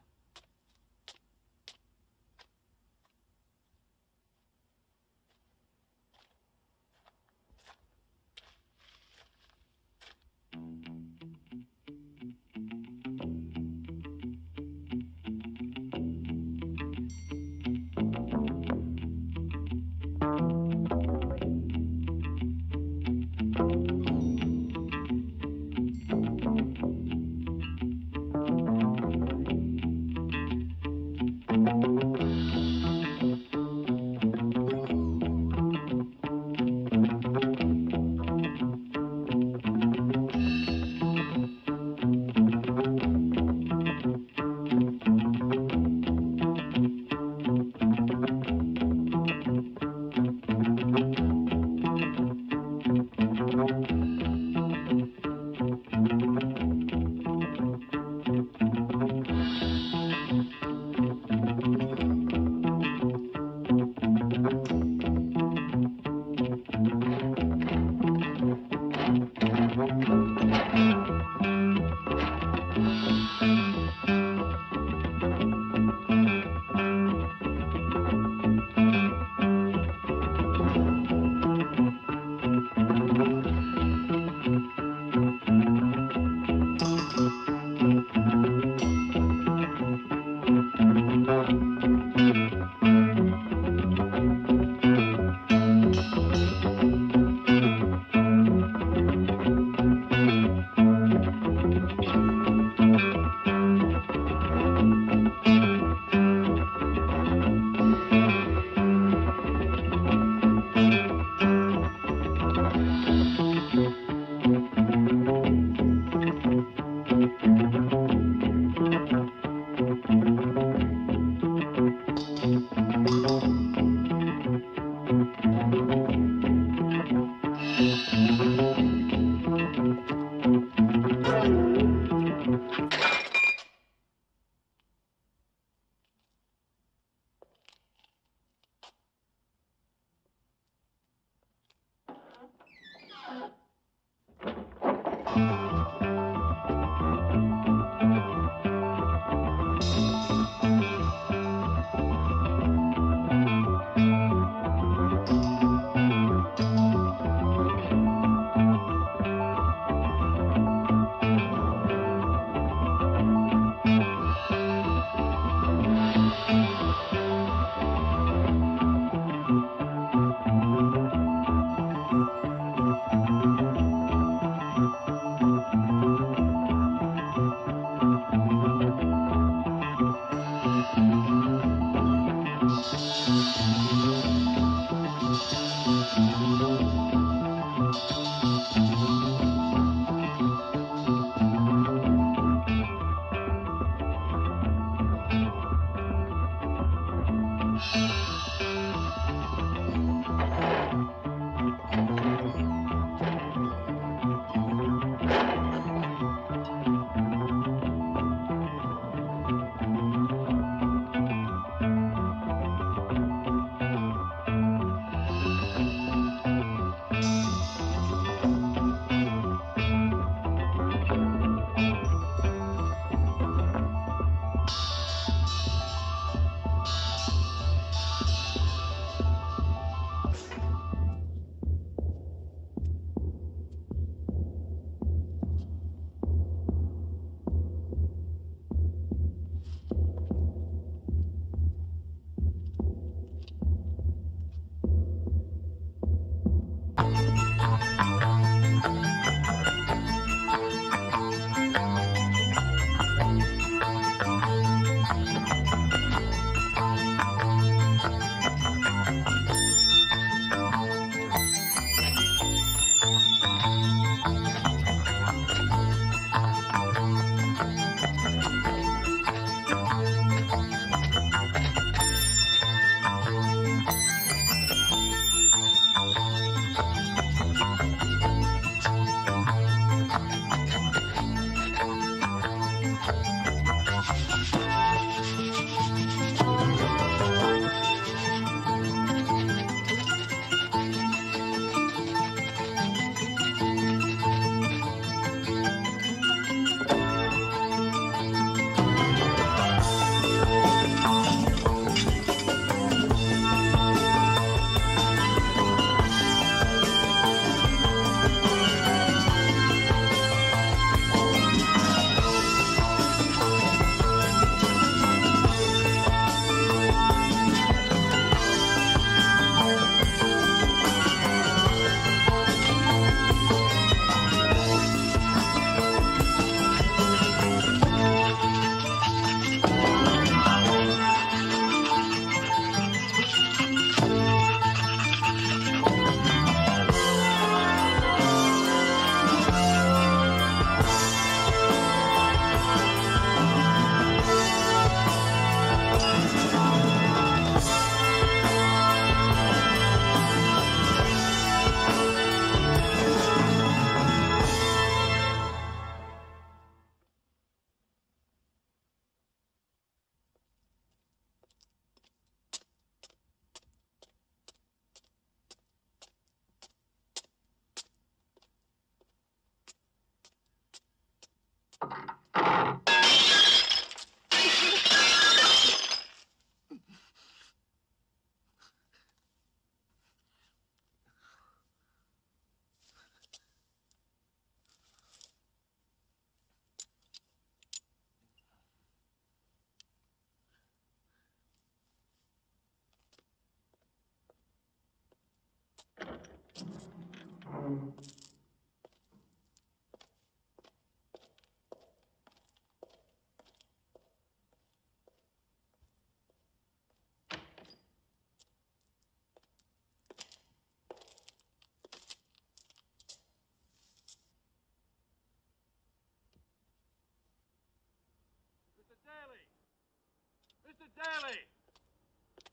S16: Mr. Daly!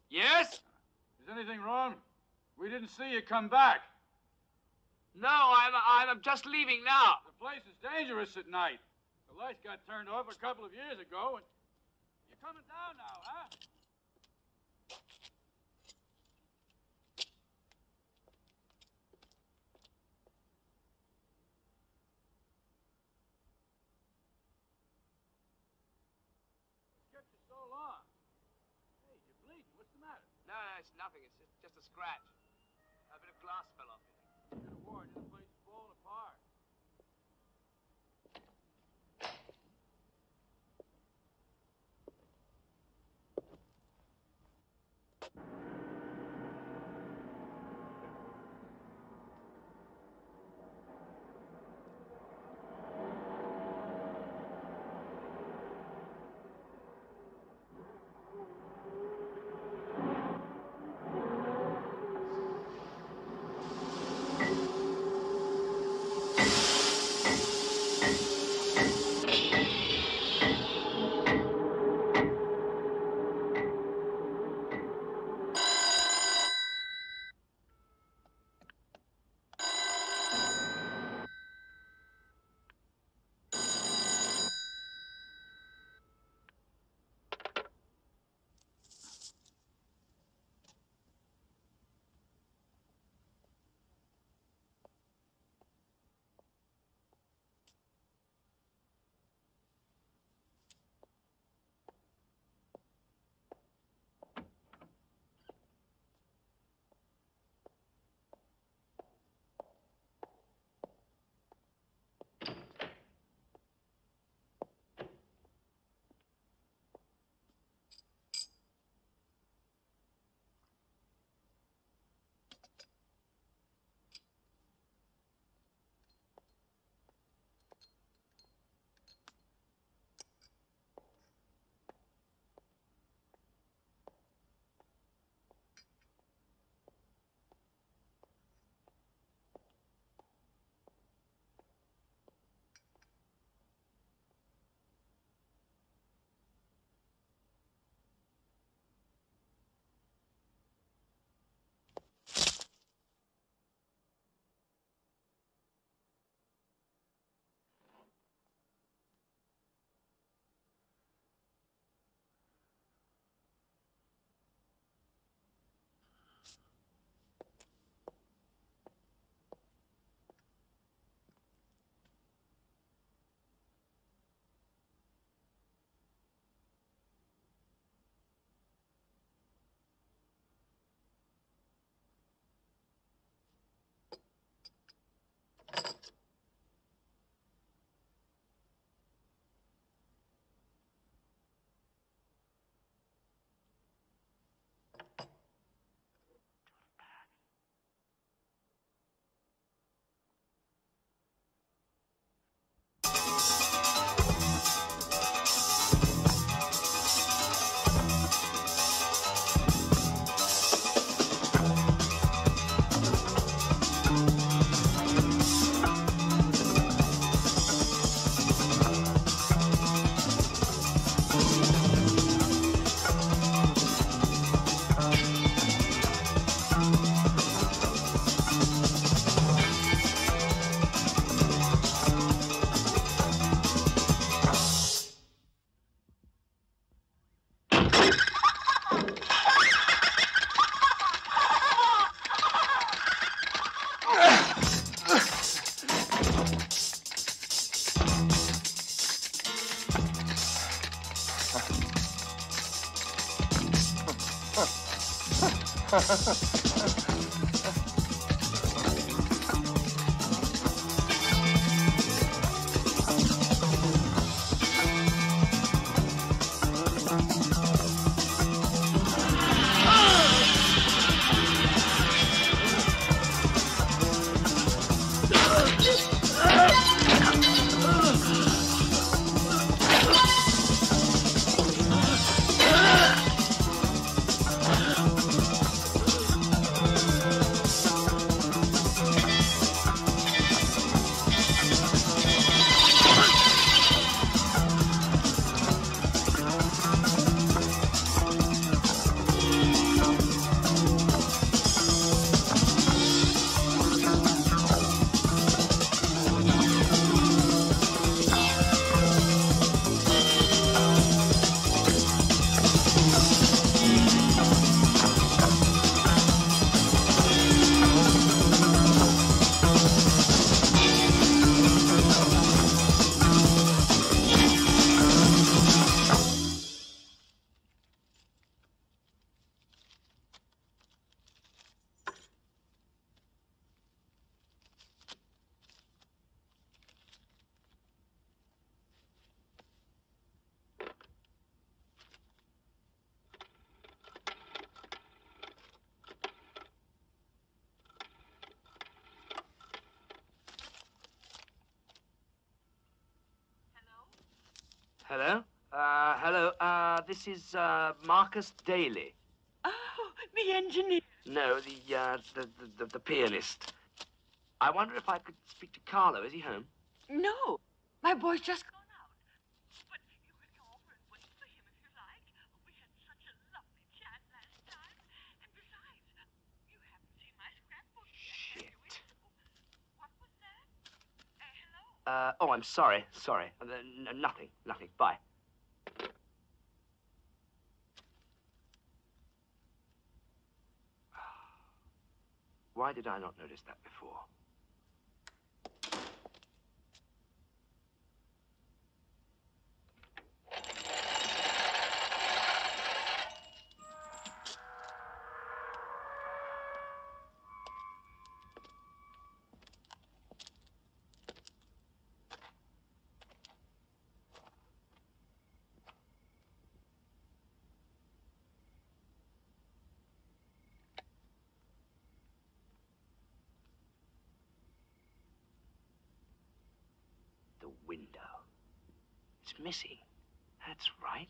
S7: Yes?
S16: Is anything wrong? We didn't see you come back.
S7: No, I'm just leaving now.
S16: The place is dangerous at night. The lights got turned off a couple of years ago, and you're coming down now, huh?
S7: it's nothing. It's just a scratch. A bit of glass fell off it. Good word, the place is falling apart. Hello? Hello. This is Marcus Daly.
S11: Oh, the engineer.
S7: No, the pianist. I wonder if I could speak to Carlo. Is he home?
S11: No, my boy's just gone out. But you could come over and wait for him if you like. We had such a lovely chat last time. And besides, you haven't seen my scrapbook yet.
S7: Shit.
S11: What was that? Hello?
S7: Oh, I'm sorry. Sorry. Nothing. Bye. Why did I not notice that before? The window. It's missing. That's right.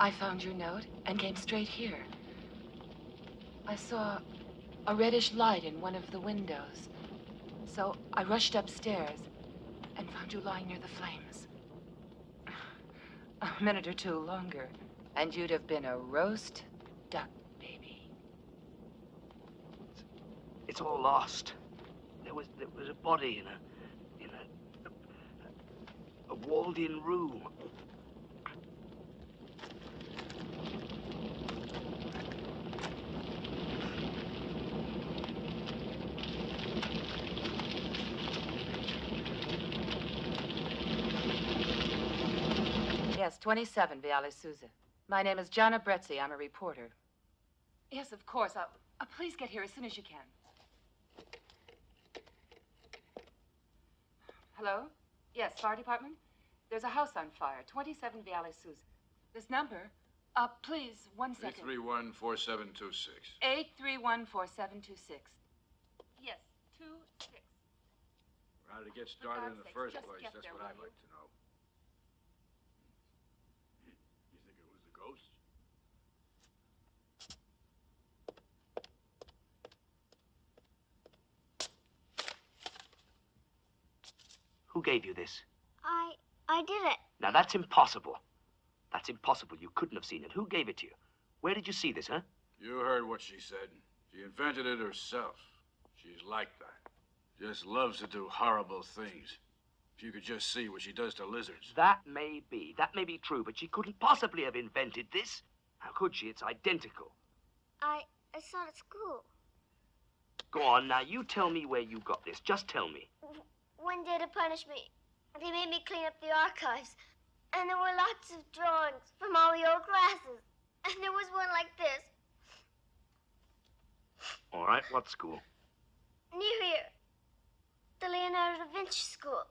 S9: I found your note and came straight here. I saw a reddish light in one of the windows. So I rushed upstairs and found you lying near the flames. A minute or two longer, and you'd have been a roast duck baby.
S7: It's all lost. There was a body in a walled-in room.
S9: Yes, 27 Viale Souza. My name is Gianna Brezzi. I'm a reporter. Yes, of course. Please get here as soon as you can. Hello? Yes, fire department? There's a house on fire, 27 Viale Souza. This number? Please, 1 second.
S16: 831-4726.
S9: 831-4726. Yes, 26.
S16: How did it get started in the first place? That's what I'd like to know. You think it was the ghost?
S7: Who gave you this?
S19: I did it.
S7: Now, that's impossible. That's impossible. You couldn't have seen it. Who gave it to you? Where did you see this, huh?
S16: You heard what she said. She invented it herself. She's like that. Just loves to do horrible things. If you could just see what she does to lizards.
S7: That may be true, but she couldn't possibly have invented this. How could she? It's identical.
S19: I saw it at school.
S7: Go on, now, you tell me where you got this. Just tell me.
S19: One day to punish me, they made me clean up the archives. And there were lots of drawings from all the old classes. And there was one like this.
S7: All right, what school?
S19: Near here. The Leonardo da Vinci School.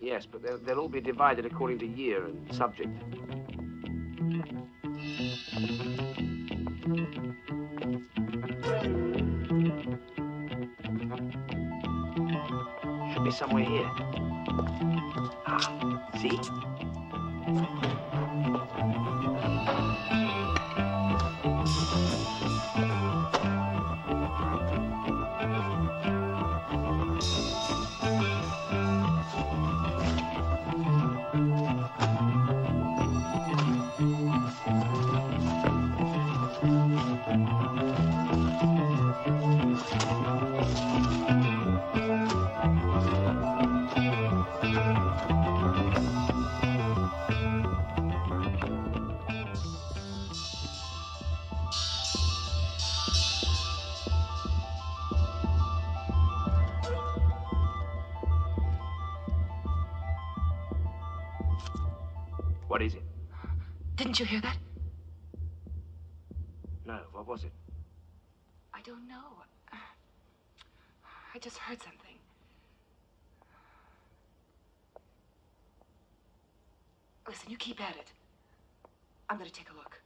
S7: Yes, but they'll all be divided according to year and subject. Should be somewhere here. Ah, see? What is it?
S9: Didn't you hear that?
S7: No, what was it?
S9: I don't know. I just heard something. Listen, you keep at it. I'm gonna take a look.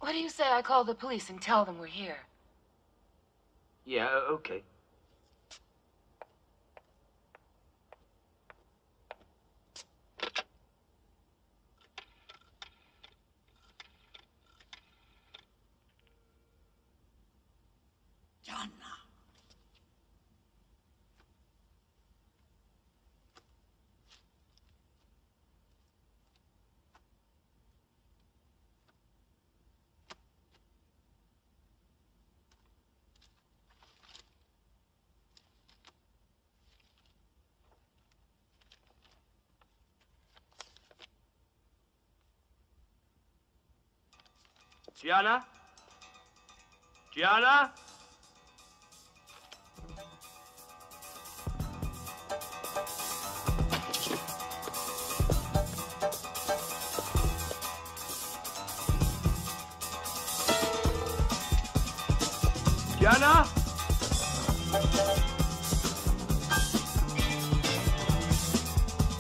S9: What do you say I call the police and tell them we're here?
S7: Yeah, okay.
S11: Gianna.
S7: Gianna? Gianna? Gianna?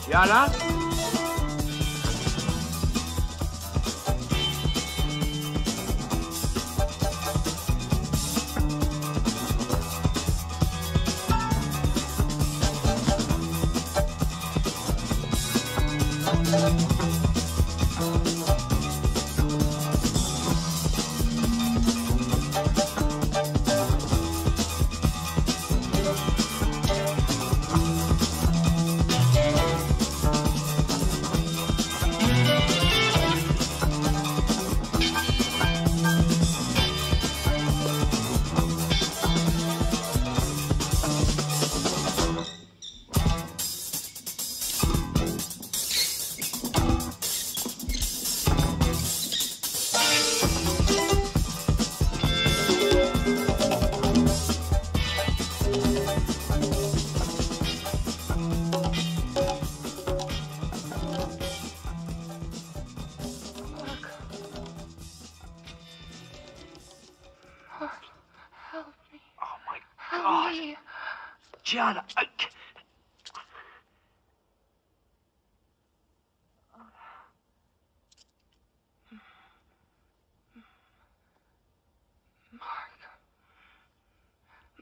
S7: Gianna? Gianna,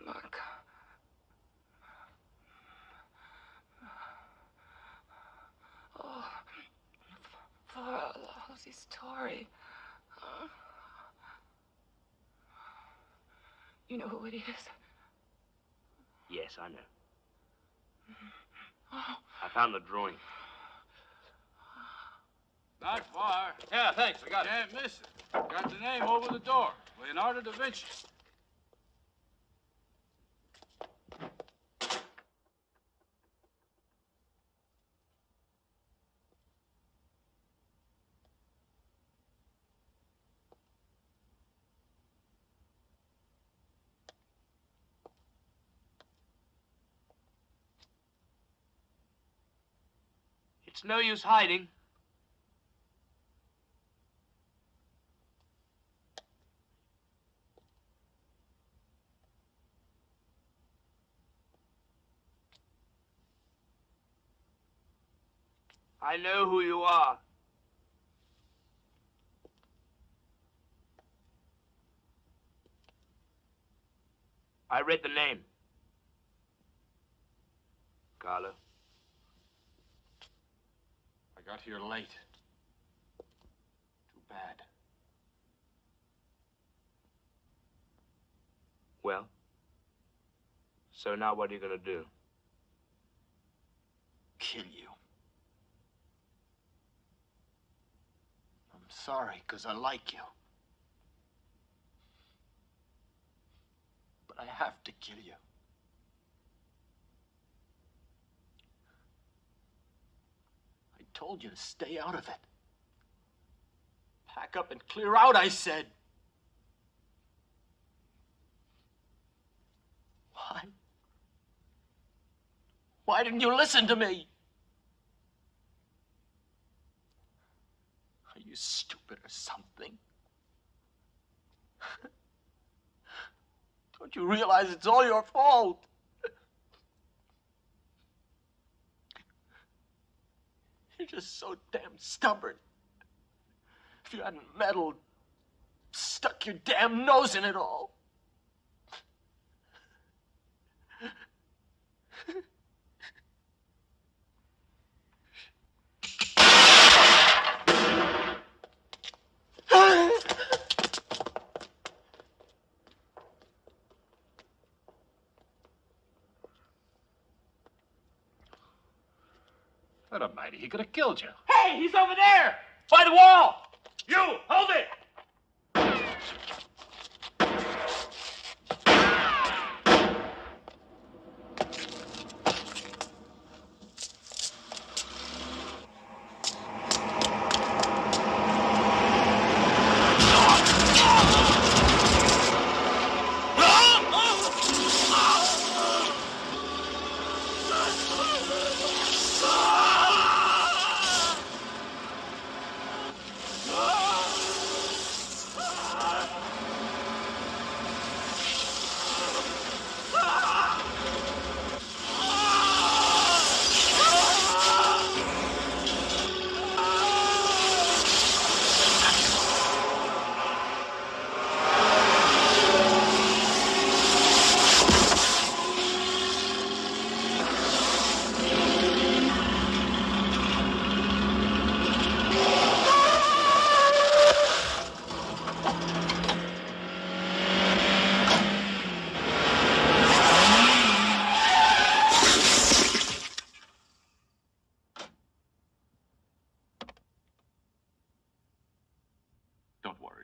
S9: Mark. Oh, for a lousy story. You know who it is?
S7: yes, I know.
S9: Oh.
S7: I found the drawing.
S16: Not far.
S6: Yeah, thanks. I got it.
S16: Can't miss it. Got the name over the door. Leonardo da Vinci.
S7: It's no use hiding. I know who you are. I read the name. Carlo.
S16: I got here late. Too bad.
S7: Well, so now what are you gonna do?
S3: Kill you. I'm sorry, 'cause I like you. But I have to kill you.
S6: told you to stay out of it. Pack up and clear out, I said. Why? Why didn't you listen to me? Are you stupid or something? Don't you realize it's all your fault? You're just so damn stubborn. If you hadn't meddled, stuck your damn nose in it all.
S8: What a mighty, he could have killed you.
S7: Hey, he's over there! By the wall! You, hold it!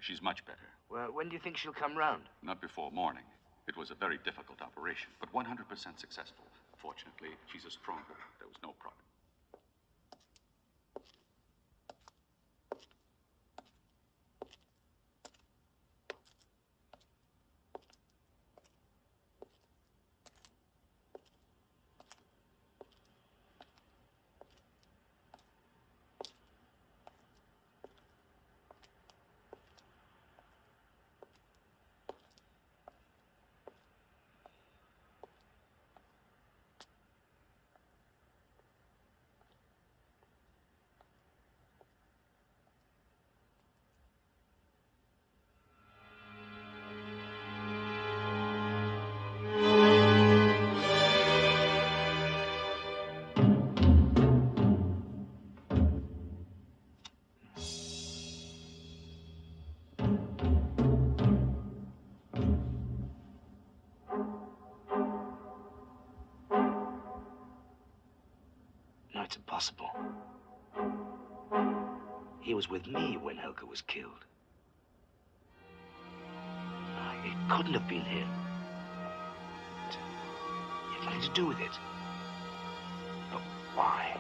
S16: She's much better.
S7: Well, when do you think she'll come round?
S16: Not before morning. It was a very difficult operation, but 100% successful. Fortunately, she's a strong woman. There was no problem.
S7: No, it's impossible. He was with me when Helga was killed. No, it couldn't have been him. He had nothing to do with it. But why?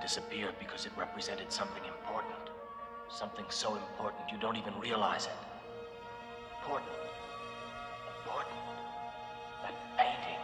S4: Disappear because it represented something important. Something so important you don't even realize it. Important. Important. That painting.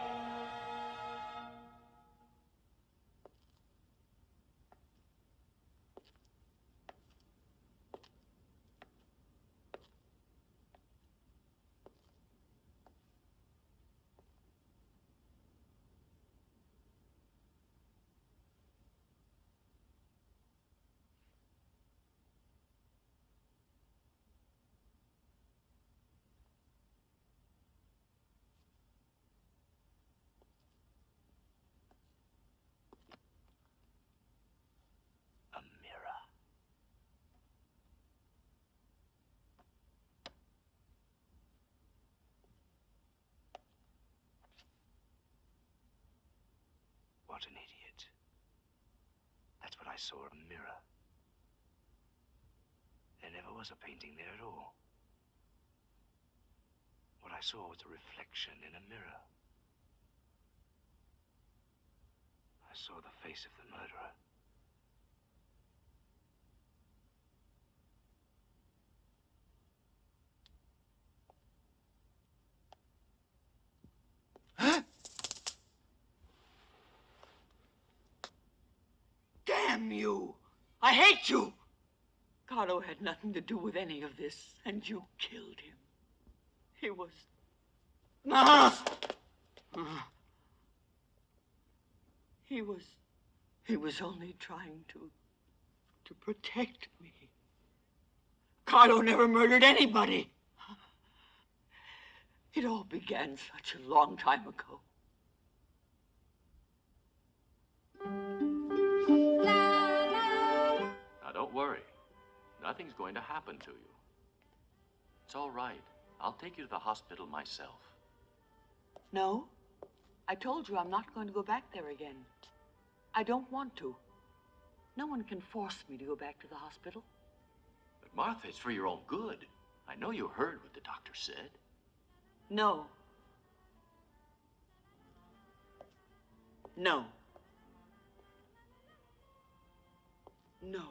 S7: What an idiot. That's what I saw, a mirror. There never was a painting there at all. What I saw was a reflection in a mirror. I saw the face of the murderer.
S11: Damn you! I hate you! Carlo had nothing to do with any of this, and you killed him. He was... He was only trying to protect me. Carlo never murdered anybody. It all began such a long time ago.
S20: Now, don't worry. Nothing's going to happen to you. It's all right. I'll take you to the hospital myself.
S11: No, I told you I'm not going to go back there again. I don't want to. No one can force me to go back to the hospital.
S20: But, Martha, it's for your own good. I know you heard what the doctor said.
S11: No. No. No.